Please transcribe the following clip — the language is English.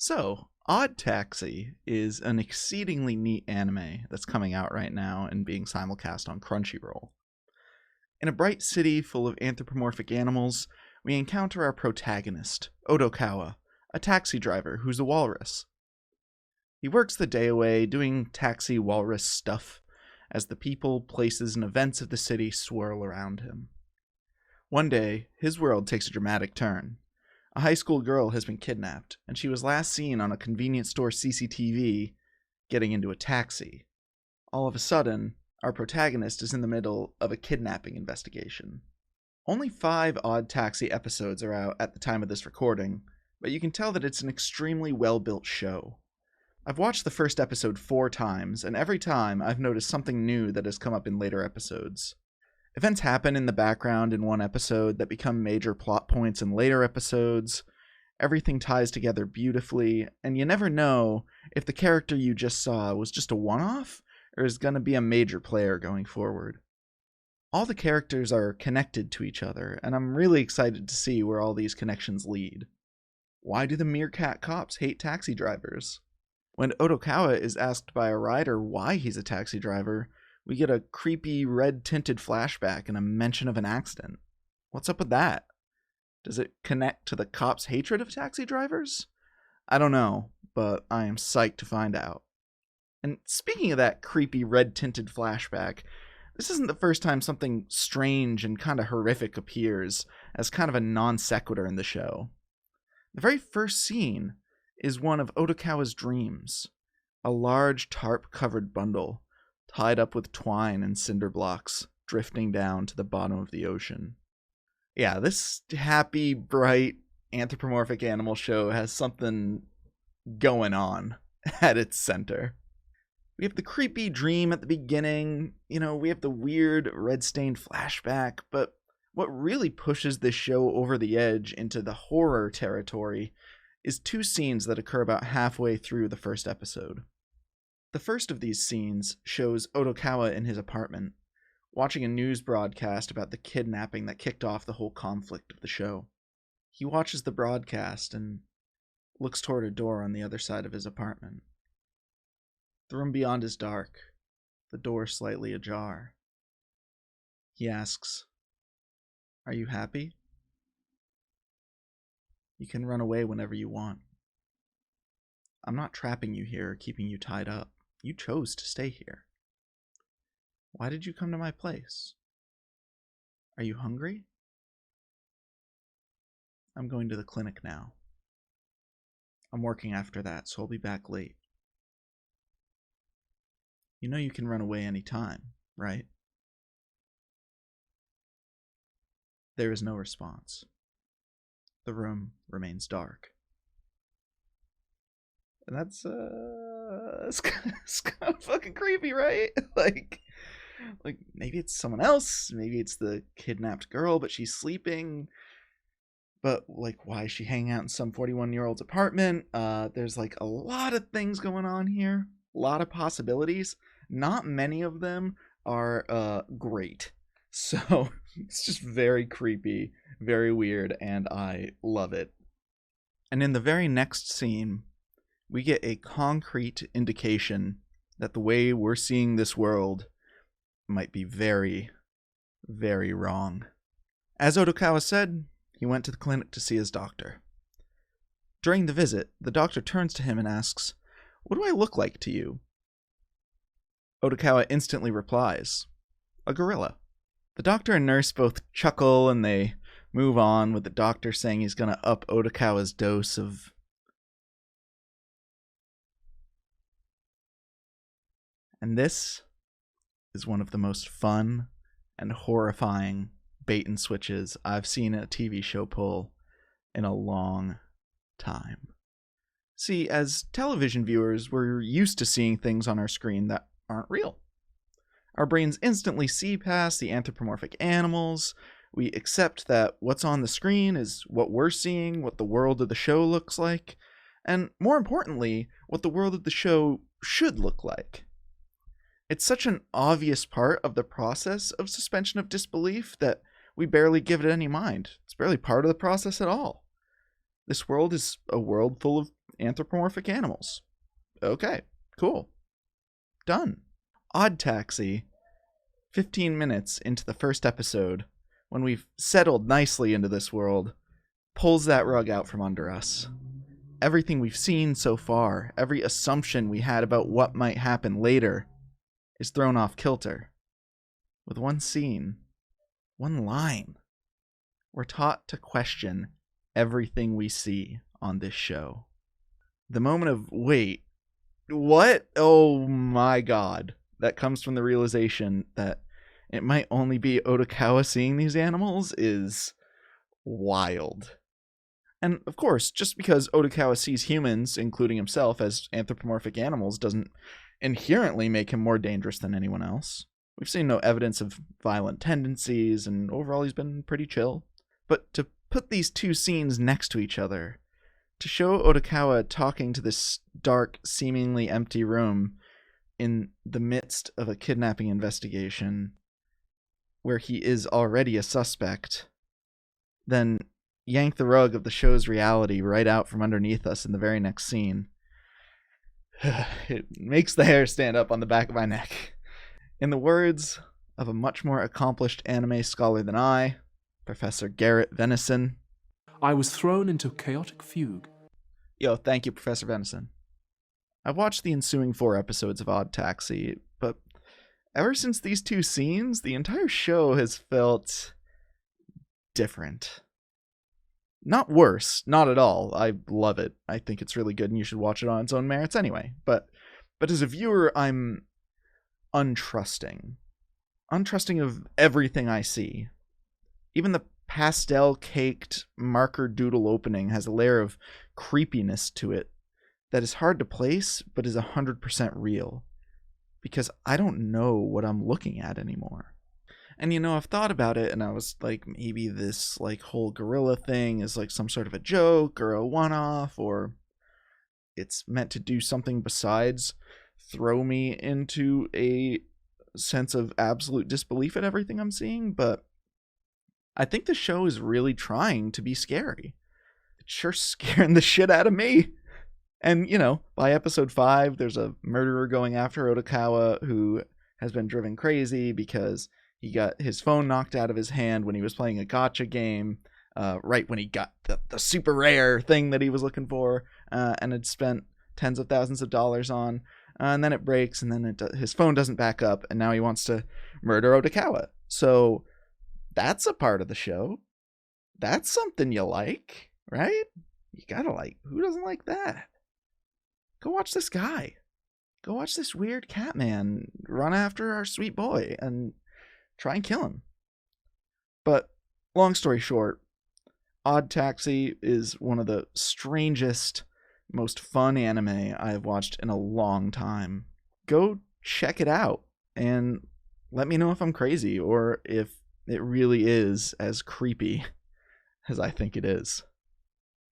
So, Odd Taxi is an exceedingly neat anime that's coming out right now and being simulcast on Crunchyroll. In a bright city full of anthropomorphic animals, we encounter our protagonist, Odokawa, a taxi driver who's a walrus. He works the day away doing taxi walrus stuff as the people, places, and events of the city swirl around him. One day, his world takes a dramatic turn. A high school girl has been kidnapped, and she was last seen on a convenience store CCTV getting into a taxi. All of a sudden, our protagonist is in the middle of a kidnapping investigation. Only 5 Odd Taxi episodes are out at the time of this recording, but you can tell that it's an extremely well-built show. I've watched the first episode 4 times, and every time I've noticed something new that has come up in later episodes. Events happen in the background in one episode that become major plot points in later episodes. Everything ties together beautifully, and you never know if the character you just saw was just a one-off or is going to be a major player going forward. All the characters are connected to each other, and I'm really excited to see where all these connections lead. Why do the meerkat cops hate taxi drivers? When Odokawa is asked by a rider why he's a taxi driver, we get a creepy red-tinted flashback and a mention of an accident. What's up with that? Does it connect to the cops' hatred of taxi drivers? I don't know, but I am psyched to find out. And speaking of that creepy red-tinted flashback, this isn't the first time something strange and kind of horrific appears as kind of a non sequitur in the show. The very first scene is one of Odokawa's dreams. A large tarp-covered bundle, tied up with twine and cinder blocks, drifting down to the bottom of the ocean. Yeah, this happy, bright, anthropomorphic animal show has something going on at its center. We have the creepy dream at the beginning, we have the weird red-stained flashback, but what really pushes this show over the edge into the horror territory is 2 scenes that occur about halfway through the first episode. The first of these scenes shows Odokawa in his apartment, watching a news broadcast about the kidnapping that kicked off the whole conflict of the show. He watches the broadcast and looks toward a door on the other side of his apartment. The room beyond is dark, the door slightly ajar. He asks, "Are you happy? You can run away whenever you want. I'm not trapping you here or keeping you tied up. You chose to stay here. Why did you come to my place? Are you hungry? I'm going to the clinic now. I'm working after that, so I'll be back late. You know you can run away anytime, right?" There is no response. The room remains dark. And that's it's kind of fucking creepy, right? like maybe it's someone else, maybe it's the kidnapped girl, but she's sleeping. But why is she hanging out in some 41-year-old's apartment? There's a lot of things going on here, a lot of possibilities. Not many of them are great. So it's just very creepy, very weird, and I love it. And in the very next scene, we get a concrete indication that the way we're seeing this world might be very, very wrong. As Odokawa said, he went to the clinic to see his doctor. During the visit, the doctor turns to him and asks, "What do I look like to you?" Odokawa instantly replies, "A gorilla." The doctor and nurse both chuckle and they move on, with the doctor saying he's going to up Odokawa's dose of... And this is one of the most fun and horrifying bait and switches I've seen a TV show pull in a long time. See, as television viewers, we're used to seeing things on our screen that aren't real. Our brains instantly see past the anthropomorphic animals. We accept that what's on the screen is what we're seeing, what the world of the show looks like, and more importantly, what the world of the show should look like. It's such an obvious part of the process of suspension of disbelief that we barely give it any mind. It's barely part of the process at all. This world is a world full of anthropomorphic animals. Okay, cool. Done. Odd Taxi, 15 minutes into the first episode, when we've settled nicely into this world, pulls that rug out from under us. Everything we've seen so far, every assumption we had about what might happen later, is thrown off kilter. With one scene, one line, we're taught to question everything we see on this show. The moment of, wait, what? Oh my god. That comes from the realization that it might only be Odokawa seeing these animals is wild. And of course, just because Odokawa sees humans, including himself, as anthropomorphic animals doesn't inherently make him more dangerous than anyone else. We've seen no evidence of violent tendencies, and overall he's been pretty chill. But to put these two scenes next to each other, to show Odokawa talking to this dark, seemingly empty room in the midst of a kidnapping investigation where he is already a suspect, then yank the rug of the show's reality right out from underneath us in the very next scene. It makes the hair stand up on the back of my neck. In the words of a much more accomplished anime scholar than I, Professor Garrett Venison, I was thrown into chaotic fugue. Yo, thank you, Professor Venison. I've watched the ensuing 4 episodes of Odd Taxi, but ever since these 2 scenes, the entire show has felt different. Not worse, not at all. I love it. I think it's really good and you should watch it on its own merits anyway. But as a viewer, I'm untrusting. Untrusting of everything I see. Even the pastel-caked marker doodle opening has a layer of creepiness to it that is hard to place, but is 100% real. Because I don't know what I'm looking at anymore. And I've thought about it, and I was like, maybe this whole gorilla thing is some sort of a joke or a one-off, or it's meant to do something besides throw me into a sense of absolute disbelief at everything I'm seeing. But I think the show is really trying to be scary. It's sure scaring the shit out of me. And, by episode 5, there's a murderer going after Odokawa who has been driven crazy because he got his phone knocked out of his hand when he was playing a gacha game, right when he got the super rare thing that he was looking for, and had spent tens of thousands of dollars on. And then it breaks, and then his phone doesn't back up, and now he wants to murder Odokawa. So that's a part of the show. That's something you like, right? You gotta like. Who doesn't like that? Go watch this guy. Go watch this weird cat man run after our sweet boy and try and kill him. But long story short, Odd Taxi is one of the strangest, most fun anime I have watched in a long time. Go check it out and let me know if I'm crazy or if it really is as creepy as I think it is.